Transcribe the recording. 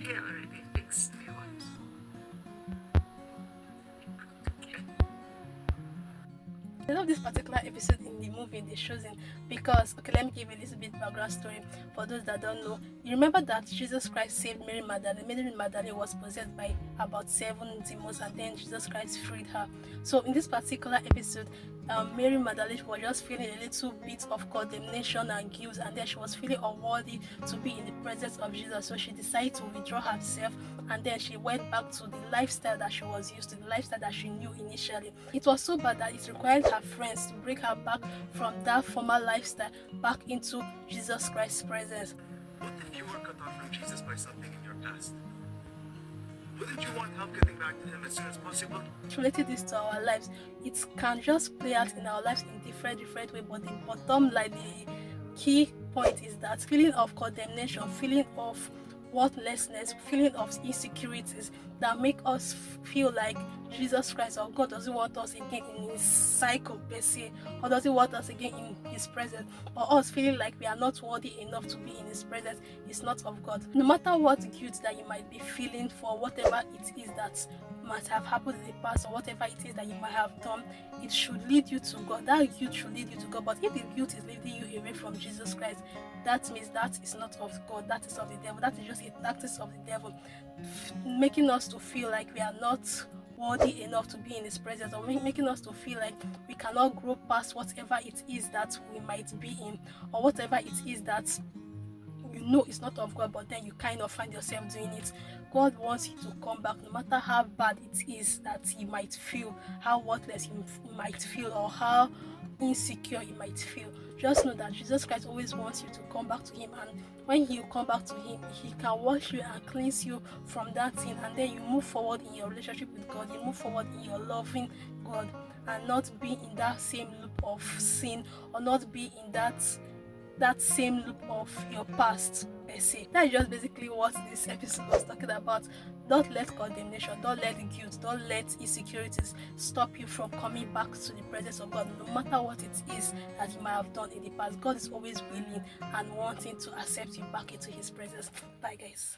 care already. Fix me what? I love this particular episode in the movie The Chosen because, okay, let me give you a little bit background story for those that don't know. You remember that Jesus Christ saved Mary Magdalene. Mary Magdalene was possessed by about 7 demons, and then Jesus Christ freed her. So in this particular episode, Mary Magdalene was just feeling a little bit of condemnation and guilt, and then she was feeling unworthy to be in the presence of Jesus. So she decided to withdraw herself, and then she went back to the lifestyle that she was used to, the lifestyle that she knew initially. It was so bad that it required her friends to bring her back from that former lifestyle back into Jesus Christ's presence. What if you were cut off from Jesus by something in your past? Wouldn't you want help getting back to him as soon as possible? Related this to our lives, it can just play out in our lives in different way, but the bottom line, the key point is that feeling of condemnation, feeling of worthlessness, feeling of insecurities that make us feel like Jesus Christ or God doesn't want us again in his cycle per se, or doesn't want us again in his presence, or us feeling like we are not worthy enough to be in his presence is not of God. No matter what guilt that you might be feeling for whatever it is that might have happened in the past, or whatever it is that you might have done, it should lead you to God. That guilt should lead you to God. But if the guilt is leading you away from Jesus Christ, that means that is not of God. That is of the devil. That is just a tactics of the devil, making us to feel like we are not worthy enough to be in his presence, or making us to feel like we cannot grow past whatever it is that we might be in, or whatever it is that you know it's not of God, but then you kind of find yourself doing it. God wants you to come back, no matter how bad it is that you might feel, how worthless you might feel, or how insecure you might feel. Just know that Jesus Christ always wants you to come back to him, and when you come back to him, he can wash you and cleanse you from that thing, and then you move forward in your relationship with God, you move forward in your loving God, and not be in that same loop of sin, or not be in that same loop of your past per se. That is just basically what this episode was talking about. Don't let condemnation, don't let guilt, don't let insecurities stop you from coming back to the presence of God, no matter what it is that you might have done in the past. God is always willing and wanting to accept you back into his presence. Bye guys.